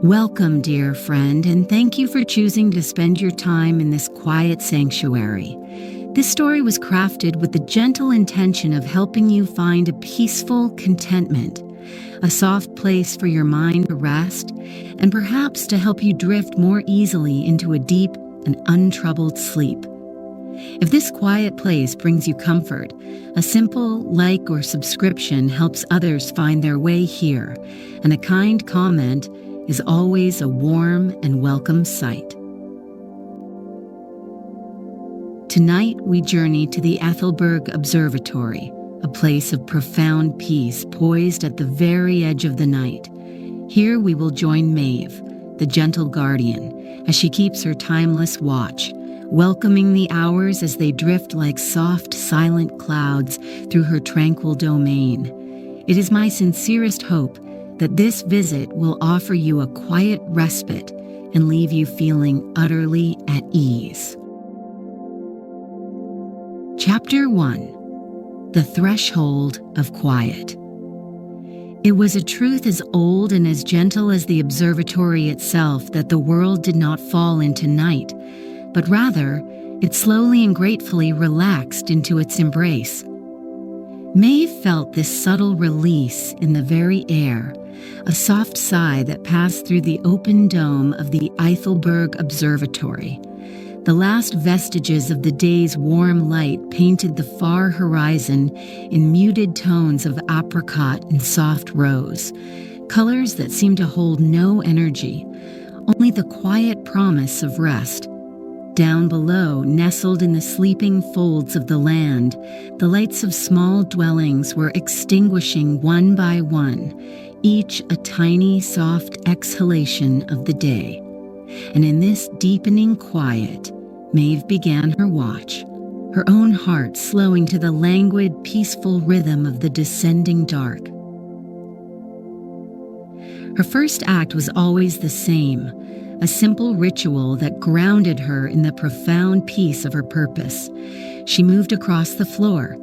Welcome, dear friend, and thank you for choosing to spend your time in this quiet sanctuary. This story was crafted with the gentle intention of helping you find a peaceful contentment, a soft place for your mind to rest, and perhaps to help you drift more easily into a deep and untroubled sleep. If this quiet place brings you comfort, a simple like or subscription helps others find their way here, and a kind comment is always a warm and welcome sight. Tonight we journey to the Aethelburg Observatory, a place of profound peace poised at the very edge of the night. Here we will join Maeve, the gentle guardian, as she keeps her timeless watch, welcoming the hours as they drift like soft, silent clouds through her tranquil domain. It is my sincerest hope that this visit will offer you a quiet respite and leave you feeling utterly at ease. Chapter 1: The Threshold of Quiet. It was a truth as old and as gentle as the observatory itself that the world did not fall into night, but rather it slowly and gratefully relaxed into its embrace. Maeve felt this subtle release in the very air, a soft sigh that passed through the open dome of the Aethelburg Observatory. The last vestiges of the day's warm light painted the far horizon in muted tones of apricot and soft rose, colors that seemed to hold no energy, only the quiet promise of rest. Down below, nestled in the sleeping folds of the land, the lights of small dwellings were extinguishing one by one, each a tiny, soft exhalation of the day. And in this deepening quiet, Maeve began her watch, her own heart slowing to the languid, peaceful rhythm of the descending dark. Her first act was always the same, a simple ritual that grounded her in the profound peace of her purpose. She moved across the floor,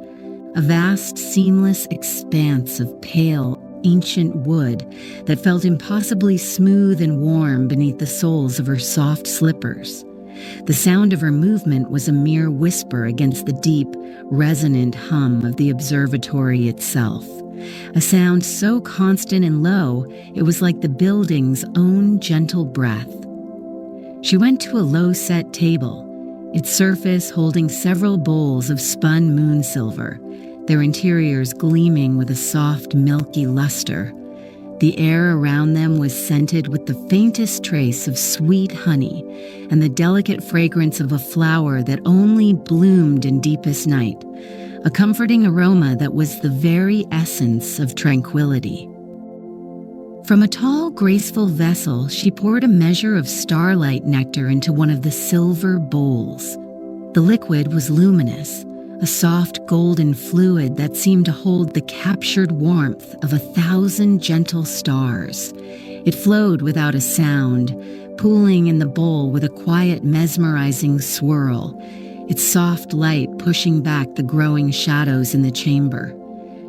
a vast, seamless expanse of pale, ancient wood that felt impossibly smooth and warm beneath the soles of her soft slippers. The sound of her movement was a mere whisper against the deep, resonant hum of the observatory itself, a sound so constant and low it was like the building's own gentle breath. She went to a low-set table, its surface holding several bowls of spun moon silver, their interiors gleaming with a soft, milky luster. The air around them was scented with the faintest trace of sweet honey and the delicate fragrance of a flower that only bloomed in deepest night, a comforting aroma that was the very essence of tranquility. From a tall, graceful vessel, she poured a measure of starlight nectar into one of the silver bowls. The liquid was luminous, a soft golden fluid that seemed to hold the captured warmth of 1,000 gentle stars. It flowed without a sound, pooling in the bowl with a quiet, mesmerizing swirl, its soft light pushing back the growing shadows in the chamber.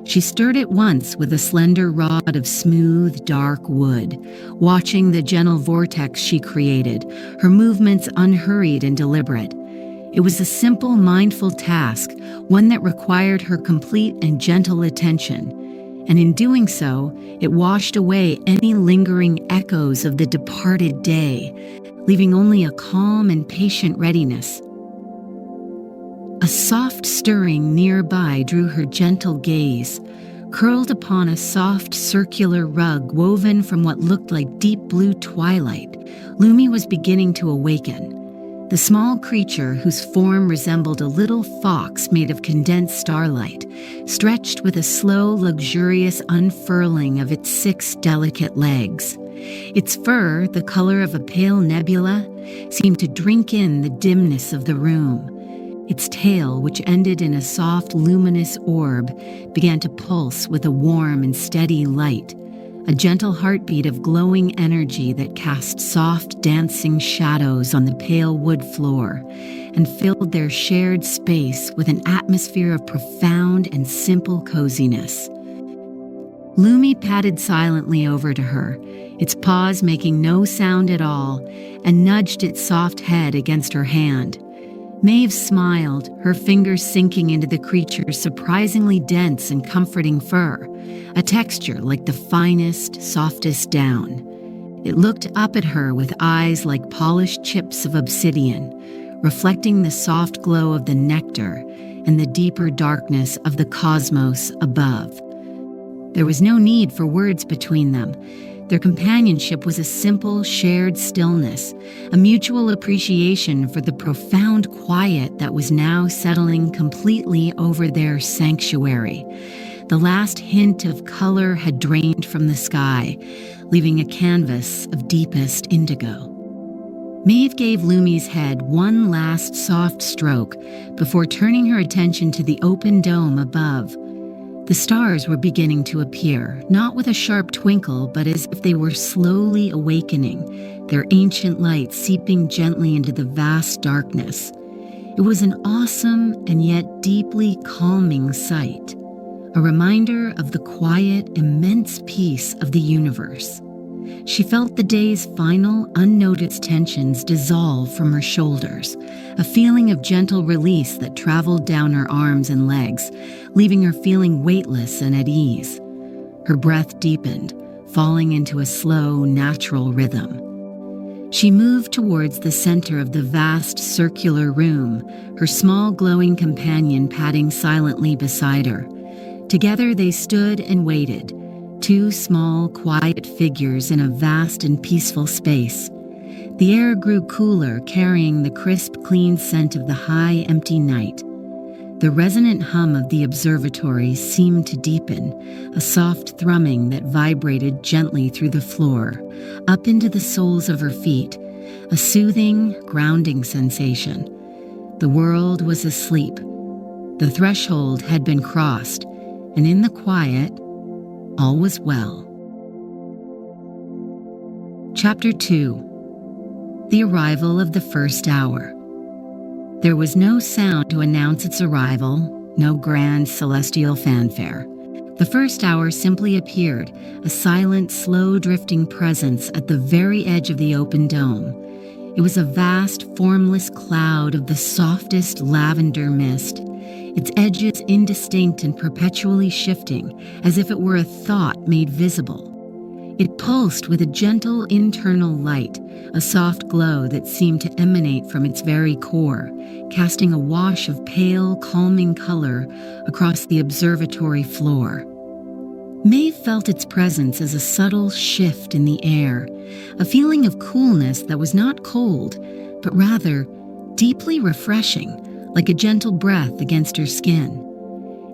She stirred it once with a slender rod of smooth, dark wood, watching the gentle vortex she created, her movements unhurried and deliberate. It was a simple, mindful task, one that required her complete and gentle attention, and in doing so, it washed away any lingering echoes of the departed day, leaving only a calm and patient readiness. A soft stirring nearby drew her gentle gaze. Curled upon a soft circular rug woven from what looked like deep blue twilight, Lumi was beginning to awaken. The small creature, whose form resembled a little fox made of condensed starlight, stretched with a slow, luxurious unfurling of its 6 delicate legs. Its fur, the color of a pale nebula, seemed to drink in the dimness of the room. Its tail, which ended in a soft, luminous orb, began to pulse with a warm and steady light, a gentle heartbeat of glowing energy that cast soft, dancing shadows on the pale wood floor and filled their shared space with an atmosphere of profound and simple coziness. Lumi padded silently over to her, its paws making no sound at all, and nudged its soft head against her hand. Maeve smiled, her fingers sinking into the creature's surprisingly dense and comforting fur, a texture like the finest, softest down. It looked up at her with eyes like polished chips of obsidian, reflecting the soft glow of the nectar and the deeper darkness of the cosmos above. There was no need for words between them. Their companionship was a simple, shared stillness, a mutual appreciation for the profound quiet that was now settling completely over their sanctuary. The last hint of color had drained from the sky, leaving a canvas of deepest indigo. Maeve gave Lumi's head one last soft stroke before turning her attention to the open dome above. The stars were beginning to appear, not with a sharp twinkle, but as if they were slowly awakening, their ancient light seeping gently into the vast darkness. It was an awesome and yet deeply calming sight, a reminder of the quiet, immense peace of the universe. She felt the day's final, unnoticed tensions dissolve from her shoulders, a feeling of gentle release that traveled down her arms and legs, leaving her feeling weightless and at ease. Her breath deepened, falling into a slow, natural rhythm. She moved towards the center of the vast circular room, her small glowing companion padding silently beside her. Together they stood and waited, two small, quiet figures in a vast and peaceful space. The air grew cooler, carrying the crisp, clean scent of the high, empty night. The resonant hum of the observatory seemed to deepen, a soft thrumming that vibrated gently through the floor, up into the soles of her feet, a soothing, grounding sensation. The world was asleep. The threshold had been crossed, and in the quiet, all was well. Chapter 2. The arrival of the first hour. There was no sound to announce its arrival, no grand celestial fanfare. The first hour simply appeared, a silent, slow-drifting presence at the very edge of the open dome. It was a vast, formless cloud of the softest lavender mist, its edges indistinct and perpetually shifting, as if it were a thought made visible. It pulsed with a gentle internal light, a soft glow that seemed to emanate from its very core, casting a wash of pale, calming color across the observatory floor. Maeve felt its presence as a subtle shift in the air, a feeling of coolness that was not cold, but rather deeply refreshing, like a gentle breath against her skin.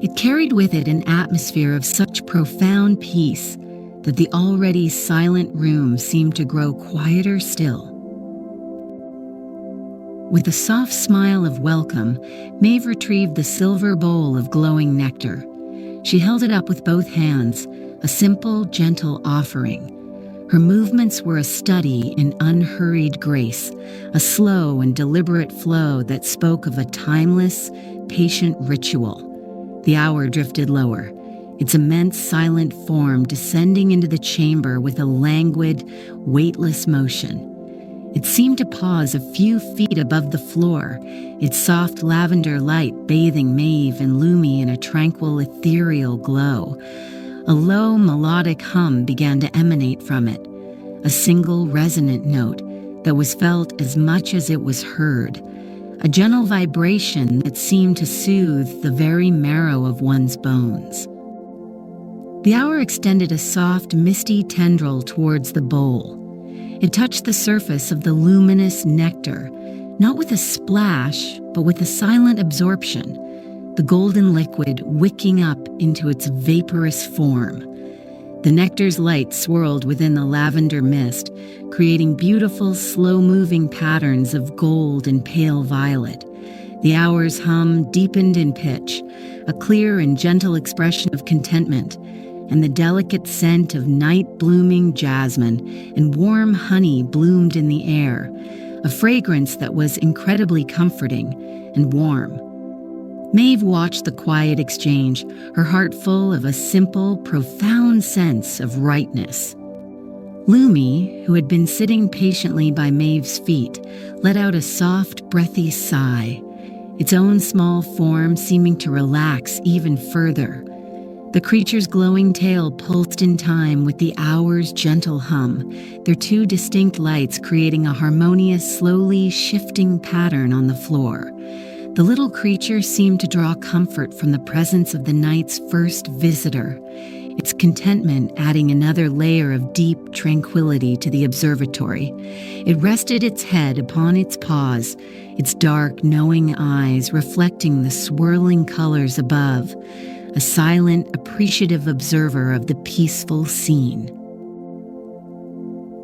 It carried with it an atmosphere of such profound peace that the already silent room seemed to grow quieter still. With a soft smile of welcome, Maeve retrieved the silver bowl of glowing nectar. She held it up with both hands, a simple, gentle offering. Her movements were a study in unhurried grace, a slow and deliberate flow that spoke of a timeless, patient ritual. The hour drifted lower, its immense silent form descending into the chamber with a languid, weightless motion. It seemed to pause a few feet above the floor, its soft lavender light bathing Maeve and Lumi in a tranquil, ethereal glow. A low, melodic hum began to emanate from it, a single resonant note that was felt as much as it was heard, a gentle vibration that seemed to soothe the very marrow of one's bones. The hour extended a soft, misty tendril towards the bowl. It touched the surface of the luminous nectar, not with a splash, but with a silent absorption, the golden liquid wicking up into its vaporous form. The nectar's light swirled within the lavender mist, creating beautiful, slow-moving patterns of gold and pale violet. The hour's hum deepened in pitch, a clear and gentle expression of contentment, and the delicate scent of night-blooming jasmine and warm honey bloomed in the air, a fragrance that was incredibly comforting and warm. Maeve watched the quiet exchange, her heart full of a simple, profound sense of rightness. Lumi, who had been sitting patiently by Maeve's feet, let out a soft, breathy sigh, its own small form seeming to relax even further. The creature's glowing tail pulsed in time with the hour's gentle hum, their two distinct lights creating a harmonious, slowly shifting pattern on the floor. The little creature seemed to draw comfort from the presence of the night's first visitor, its contentment adding another layer of deep tranquility to the observatory. It rested its head upon its paws, its dark, knowing eyes reflecting the swirling colors above, a silent, appreciative observer of the peaceful scene.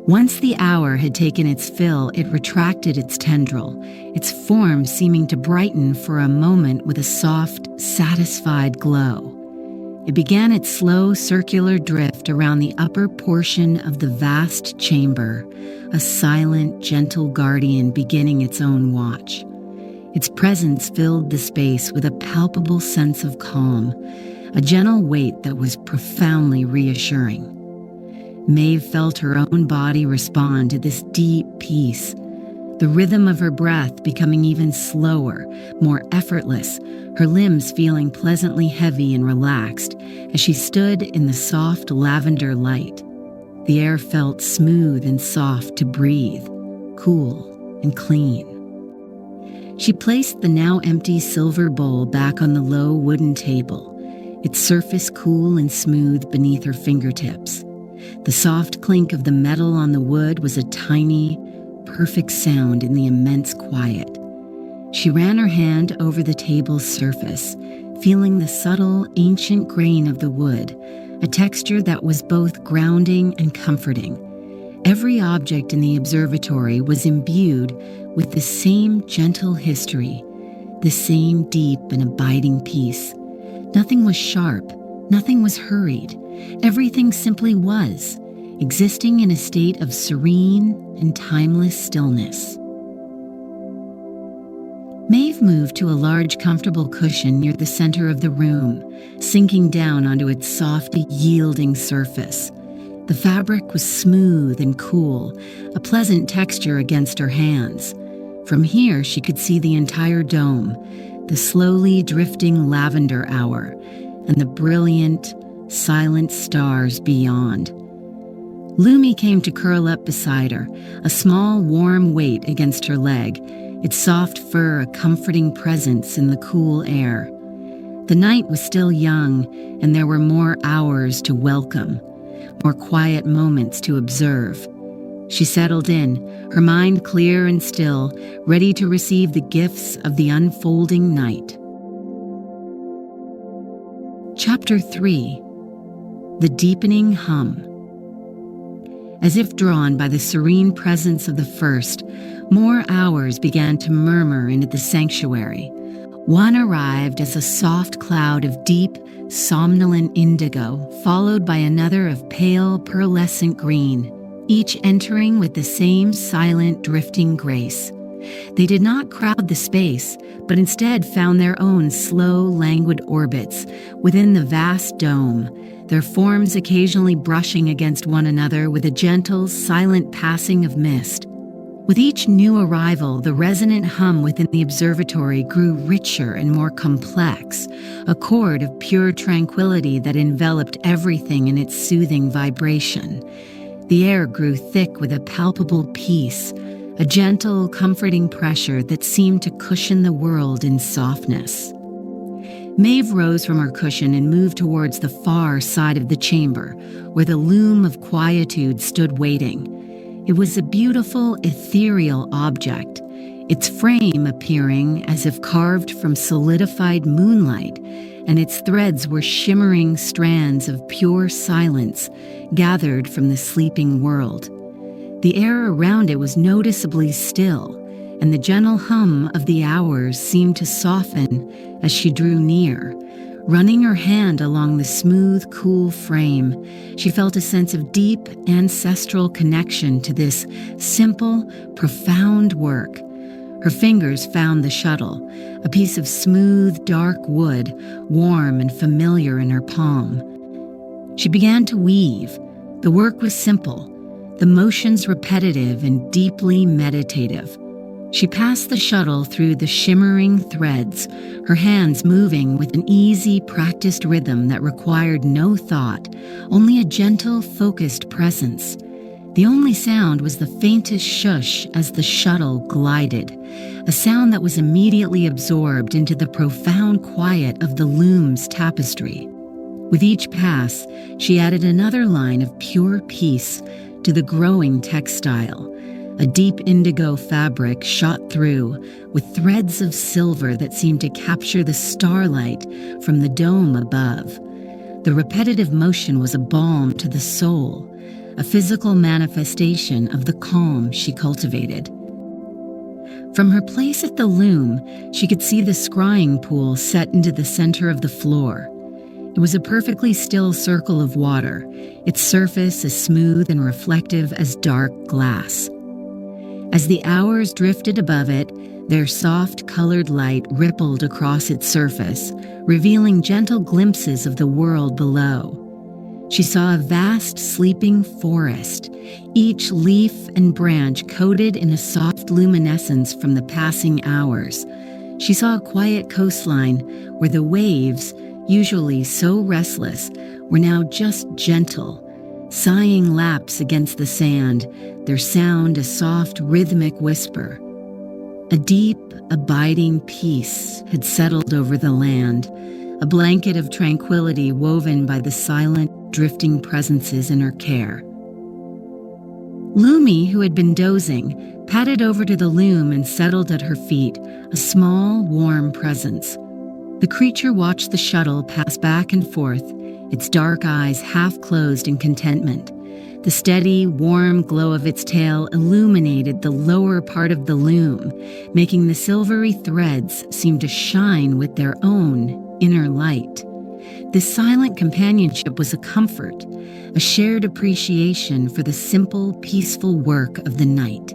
Once the hour had taken its fill, it retracted its tendril, its form seeming to brighten for a moment with a soft, satisfied glow. It began its slow circular drift around the upper portion of the vast chamber, a silent, gentle guardian beginning its own watch. Its presence filled the space with a palpable sense of calm, a gentle weight that was profoundly reassuring. Maeve felt her own body respond to this deep peace, the rhythm of her breath becoming even slower, more effortless, her limbs feeling pleasantly heavy and relaxed as she stood in the soft lavender light. The air felt smooth and soft to breathe, cool and clean. She placed the now empty silver bowl back on the low wooden table, its surface cool and smooth beneath her fingertips. The soft clink of the metal on the wood was a tiny, perfect sound in the immense quiet. She ran her hand over the table's surface, feeling the subtle, ancient grain of the wood, a texture that was both grounding and comforting. Every object in the observatory was imbued with the same gentle history, the same deep and abiding peace. Nothing was sharp, nothing was hurried. Everything simply was, existing in a state of serene and timeless stillness. Maeve moved to a large, comfortable cushion near the center of the room, sinking down onto its soft, yielding surface. The fabric was smooth and cool, a pleasant texture against her hands. From here, she could see the entire dome, the slowly drifting lavender hour, and the brilliant, silent stars beyond. Lumi came to curl up beside her, a small, warm weight against her leg, its soft fur a comforting presence in the cool air. The night was still young, and there were more hours to welcome, more quiet moments to observe. She settled in, her mind clear and still, ready to receive the gifts of the unfolding night. Chapter 3. The Deepening Hum. As if drawn by the serene presence of the first, more hours began to murmur into the sanctuary. One arrived as a soft cloud of deep, somnolent indigo, followed by another of pale, pearlescent green, each entering with the same silent, drifting grace. They did not crowd the space, but instead found their own slow, languid orbits within the vast dome, their forms occasionally brushing against one another with a gentle, silent passing of mist. With each new arrival, the resonant hum within the observatory grew richer and more complex, a chord of pure tranquility that enveloped everything in its soothing vibration. The air grew thick with a palpable peace, a gentle, comforting pressure that seemed to cushion the world in softness. Maeve rose from her cushion and moved towards the far side of the chamber, where the loom of quietude stood waiting. It was a beautiful, ethereal object, its frame appearing as if carved from solidified moonlight, and its threads were shimmering strands of pure silence gathered from the sleeping world. The air around it was noticeably still, and the gentle hum of the hours seemed to soften as she drew near. Running her hand along the smooth, cool frame, she felt a sense of deep, ancestral connection to this simple, profound work. Her fingers found the shuttle, a piece of smooth, dark wood, warm and familiar in her palm. She began to weave. The work was simple, the motions repetitive and deeply meditative. She passed the shuttle through the shimmering threads, her hands moving with an easy, practiced rhythm that required no thought, only a gentle, focused presence. The only sound was the faintest shush as the shuttle glided, a sound that was immediately absorbed into the profound quiet of the loom's tapestry. With each pass, she added another line of pure peace to the growing textile. A deep indigo fabric shot through, with threads of silver that seemed to capture the starlight from the dome above. The repetitive motion was a balm to the soul, a physical manifestation of the calm she cultivated. From her place at the loom, she could see the scrying pool set into the center of the floor. It was a perfectly still circle of water, its surface as smooth and reflective as dark glass. As the hours drifted above it, their soft colored light rippled across its surface, revealing gentle glimpses of the world below. She saw a vast sleeping forest, each leaf and branch coated in a soft luminescence from the passing hours. She saw a quiet coastline where the waves, usually so restless, were now just gentle, sighing laps against the sand, their sound a soft, rhythmic whisper. A deep, abiding peace had settled over the land, a blanket of tranquility woven by the silent, drifting presences in her care. Lumi, who had been dozing, padded over to the loom and settled at her feet, a small, warm presence. The creature watched the shuttle pass back and forth, its dark eyes half closed in contentment. The steady, warm glow of its tail illuminated the lower part of the loom, making the silvery threads seem to shine with their own inner light. This silent companionship was a comfort, a shared appreciation for the simple, peaceful work of the night.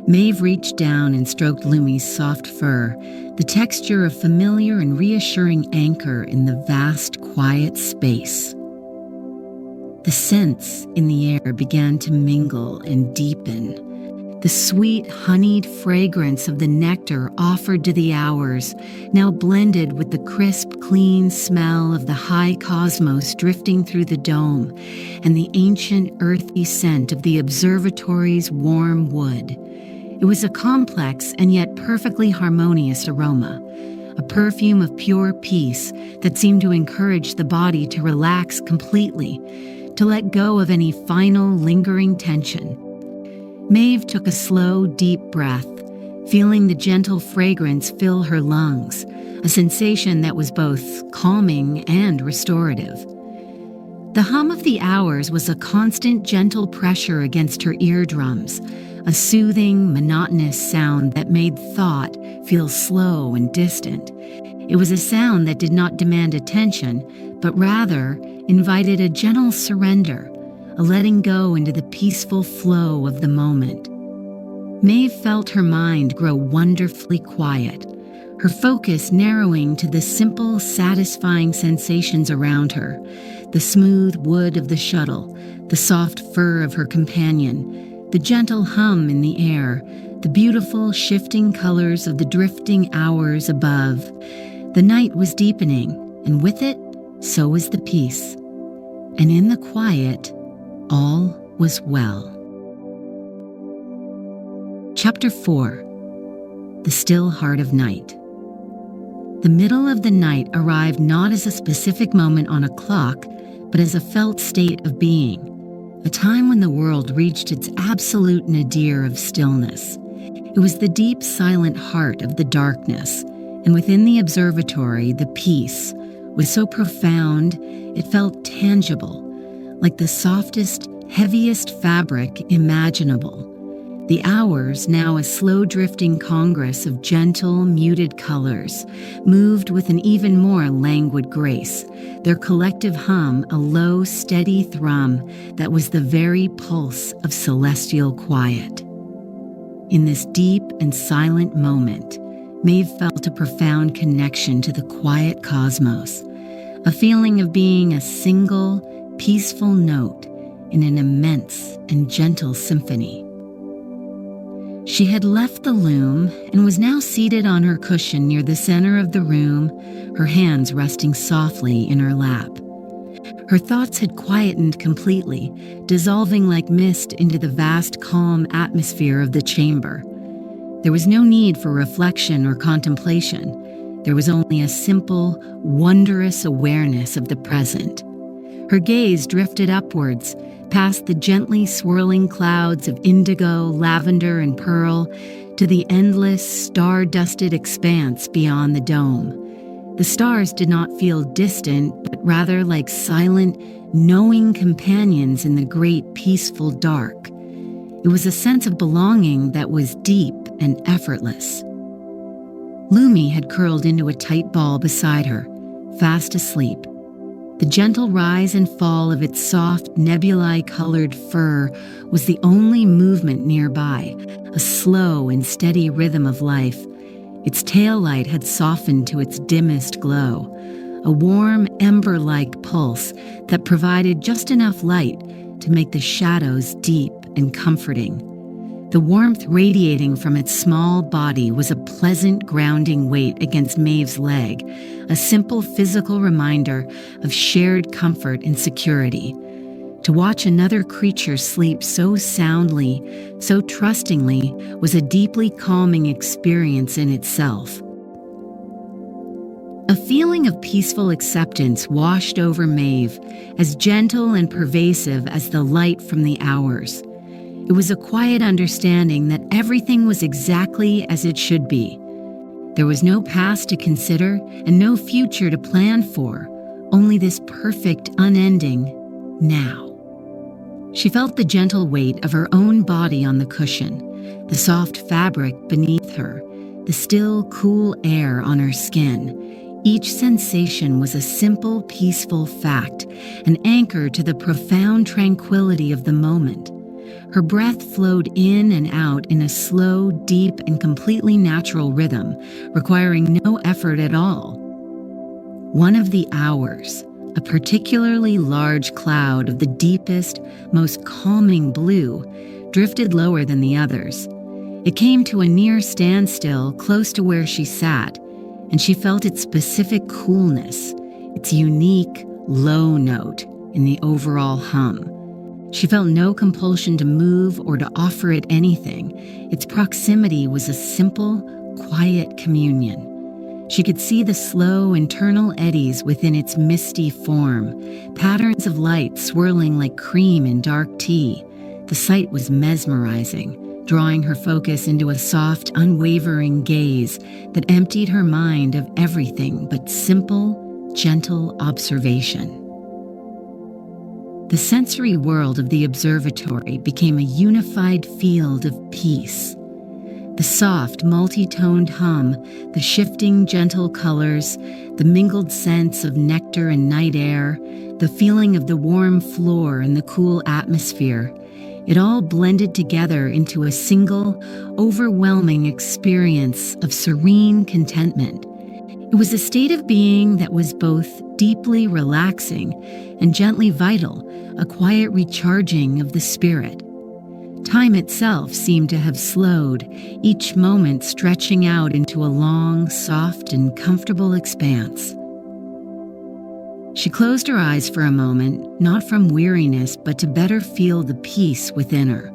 Maeve reached down and stroked Lumi's soft fur, the texture of familiar and reassuring anchor in the vast, quiet space. The scents in the air began to mingle and deepen. The sweet, honeyed fragrance of the nectar offered to the hours now blended with the crisp, clean smell of the high cosmos drifting through the dome and the ancient, earthy scent of the observatory's warm wood. It was a complex and yet perfectly harmonious aroma, a perfume of pure peace that seemed to encourage the body to relax completely, to let go of any final lingering tension. Maeve took a slow, deep breath, feeling the gentle fragrance fill her lungs, a sensation that was both calming and restorative. The hum of the hours was a constant, gentle pressure against her eardrums, a soothing, monotonous sound that made thought feel slow and distant. It was a sound that did not demand attention, but rather invited a gentle surrender, a letting go into the peaceful flow of the moment. Maeve felt her mind grow wonderfully quiet, her focus narrowing to the simple, satisfying sensations around her, the smooth wood of the shuttle, the soft fur of her companion, the gentle hum in the air, the beautiful shifting colors of the drifting hours above. The night was deepening, and with it, so was the peace. And in the quiet, all was well. Chapter 4. The Still Heart of Night. The middle of the night arrived not as a specific moment on a clock, but as a felt state of being, a time when the world reached its absolute nadir of stillness. It was the deep, silent heart of the darkness, and within the observatory, the peace was so profound it felt tangible, like the softest, heaviest fabric imaginable. The hours, now a slow-drifting congress of gentle, muted colors, moved with an even more languid grace, their collective hum a low, steady thrum that was the very pulse of celestial quiet. In this deep and silent moment, Maeve felt a profound connection to the quiet cosmos, a feeling of being a single, peaceful note in an immense and gentle symphony. She had left the loom and was now seated on her cushion near the center of the room, her hands resting softly in her lap. Her thoughts had quietened completely, dissolving like mist into the vast, calm atmosphere of the chamber. There was no need for reflection or contemplation. There was only a simple, wondrous awareness of the present. Her gaze drifted upwards, past the gently swirling clouds of indigo, lavender, and pearl, to the endless, star-dusted expanse beyond the dome. The stars did not feel distant, but rather like silent, knowing companions in the great, peaceful dark. It was a sense of belonging that was deep and effortless. Lumi had curled into a tight ball beside her, fast asleep. The gentle rise and fall of its soft, nebulae-colored fur was the only movement nearby, a slow and steady rhythm of life. Its tail light had softened to its dimmest glow, a warm, ember-like pulse that provided just enough light to make the shadows deep and comforting. The warmth radiating from its small body was a pleasant grounding weight against Maeve's leg, a simple physical reminder of shared comfort and security. To watch another creature sleep so soundly, so trustingly, was a deeply calming experience in itself. A feeling of peaceful acceptance washed over Maeve, as gentle and pervasive as the light from the hours. It was a quiet understanding that everything was exactly as it should be. There was no past to consider and no future to plan for, only this perfect, unending now. She felt the gentle weight of her own body on the cushion, the soft fabric beneath her, the still, cool air on her skin. Each sensation was a simple, peaceful fact, an anchor to the profound tranquility of the moment. Her breath flowed in and out in a slow, deep, and completely natural rhythm, requiring no effort at all. One of the hours, a particularly large cloud of the deepest, most calming blue, drifted lower than the others. It came to a near standstill close to where she sat, and she felt its specific coolness, its unique, low note in the overall hum. She felt no compulsion to move or to offer it anything. Its proximity was a simple, quiet communion. She could see the slow internal eddies within its misty form, patterns of light swirling like cream in dark tea. The sight was mesmerizing, drawing her focus into a soft, unwavering gaze that emptied her mind of everything but simple, gentle observation. The sensory world of the observatory became a unified field of peace. The soft, multi-toned hum, the shifting, gentle colors, the mingled scents of nectar and night air, the feeling of the warm floor and the cool atmosphere, it all blended together into a single, overwhelming experience of serene contentment. It was a state of being that was both deeply relaxing and gently vital, a quiet recharging of the spirit. Time itself seemed to have slowed, each moment stretching out into a long, soft, and comfortable expanse. She closed her eyes for a moment, not from weariness, but to better feel the peace within her.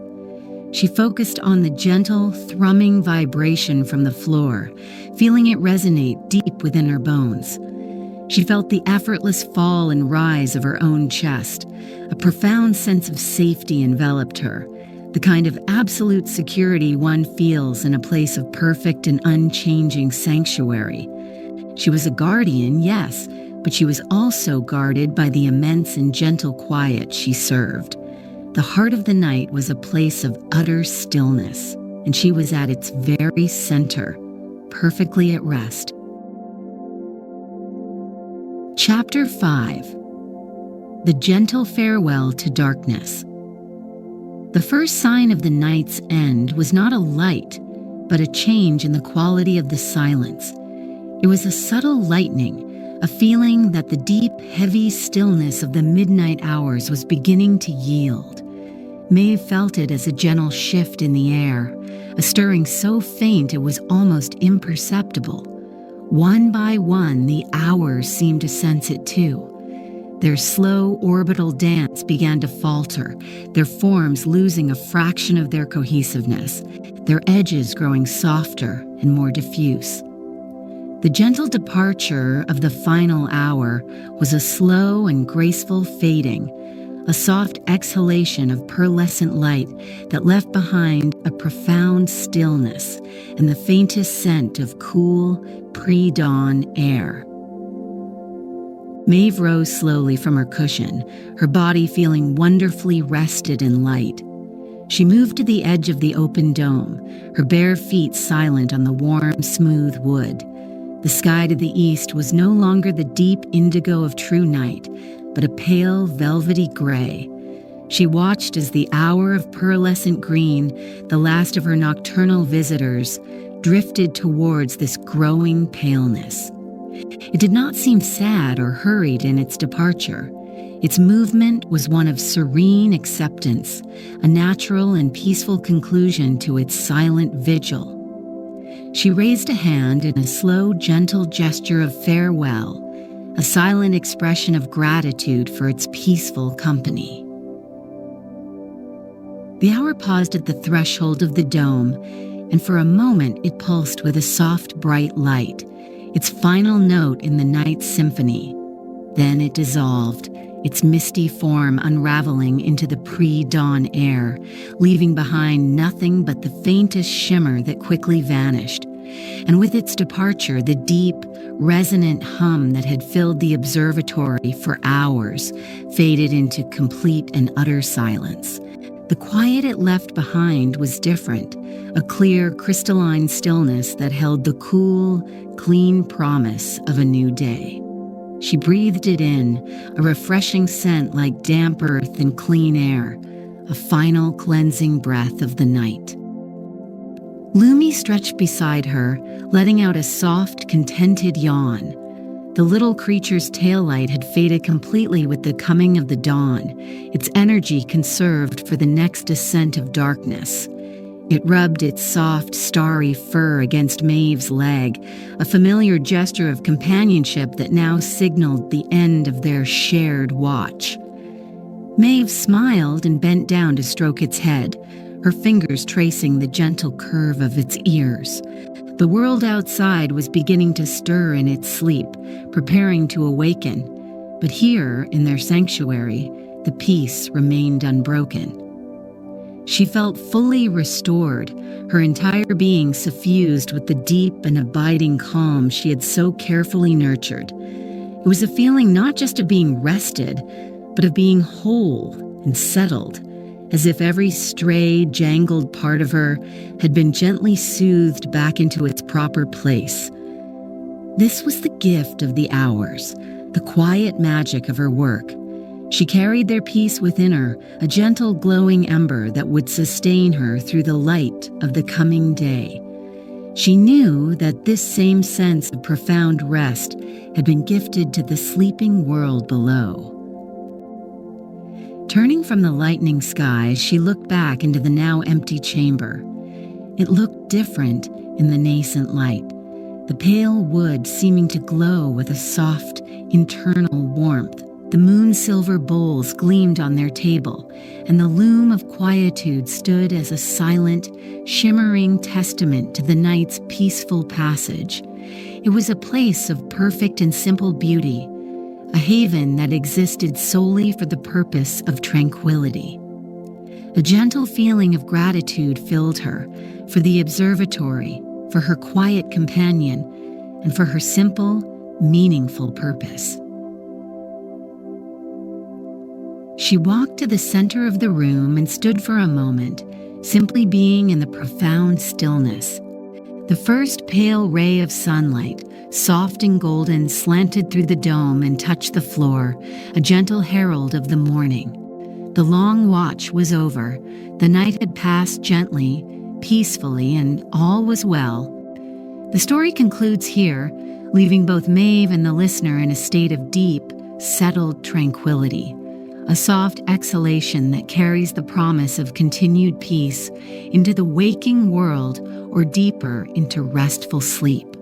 She focused on the gentle, thrumming vibration from the floor, feeling it resonate deep within her bones. She felt the effortless fall and rise of her own chest. A profound sense of safety enveloped her, the kind of absolute security one feels in a place of perfect and unchanging sanctuary. She was a guardian, yes, but she was also guarded by the immense and gentle quiet she served. The heart of the night was a place of utter stillness, and she was at its very center, perfectly at rest. Chapter 5. The Gentle Farewell to Darkness. The first sign of the night's end was not a light, but a change in the quality of the silence. It was a subtle lightening, a feeling that the deep, heavy stillness of the midnight hours was beginning to yield. Maeve felt it as a gentle shift in the air, a stirring so faint it was almost imperceptible. One by one, the hours seemed to sense it too. Their slow orbital dance began to falter, their forms losing a fraction of their cohesiveness, their edges growing softer and more diffuse. The gentle departure of the final hour was a slow and graceful fading, a soft exhalation of pearlescent light that left behind a profound stillness and the faintest scent of cool, pre-dawn air. Maeve rose slowly from her cushion, her body feeling wonderfully rested and light. She moved to the edge of the open dome, her bare feet silent on the warm, smooth wood. The sky to the east was no longer the deep indigo of true night, but a pale, velvety gray. She watched as the hour of pearlescent green, the last of her nocturnal visitors, drifted towards this growing paleness. It did not seem sad or hurried in its departure. Its movement was one of serene acceptance, a natural and peaceful conclusion to its silent vigil. She raised a hand in a slow, gentle gesture of farewell, a silent expression of gratitude for its peaceful company. The hour paused at the threshold of the dome, and for a moment it pulsed with a soft, bright light, its final note in the night's symphony. Then it dissolved, its misty form unraveling into the pre-dawn air, leaving behind nothing but the faintest shimmer that quickly vanished. And with its departure, the deep, resonant hum that had filled the observatory for hours faded into complete and utter silence. The quiet it left behind was different, a clear, crystalline stillness that held the cool, clean promise of a new day. She breathed it in, a refreshing scent like damp earth and clean air, a final cleansing breath of the night. Lumi stretched beside her, letting out a soft, contented yawn. The little creature's tail light had faded completely with the coming of the dawn, its energy conserved for the next descent of darkness. It rubbed its soft, starry fur against Maeve's leg, a familiar gesture of companionship that now signaled the end of their shared watch. Maeve smiled and bent down to stroke its head, her fingers tracing the gentle curve of its ears. The world outside was beginning to stir in its sleep, preparing to awaken, but here, in their sanctuary, the peace remained unbroken. She felt fully restored, her entire being suffused with the deep and abiding calm she had so carefully nurtured. It was a feeling not just of being rested, but of being whole and settled, as if every stray, jangled part of her had been gently soothed back into its proper place. This was the gift of the hours, the quiet magic of her work. She carried their peace within her, a gentle glowing ember that would sustain her through the light of the coming day. She knew that this same sense of profound rest had been gifted to the sleeping world below. Turning from the lightening sky, she looked back into the now empty chamber. It looked different in the nascent light, the pale wood seeming to glow with a soft, internal warmth. The moon-silver bowls gleamed on their table, and the loom of quietude stood as a silent, shimmering testament to the night's peaceful passage. It was a place of perfect and simple beauty, a haven that existed solely for the purpose of tranquility. A gentle feeling of gratitude filled her for the observatory, for her quiet companion, and for her simple, meaningful purpose. She walked to the center of the room and stood for a moment, simply being in the profound stillness. The first pale ray of sunlight, soft and golden, slanted through the dome and touched the floor, a gentle herald of the morning. The long watch was over. The night had passed gently, peacefully, and all was well. The story concludes here, leaving both Maeve and the listener in a state of deep, settled tranquility, a soft exhalation that carries the promise of continued peace into the waking world or deeper into restful sleep.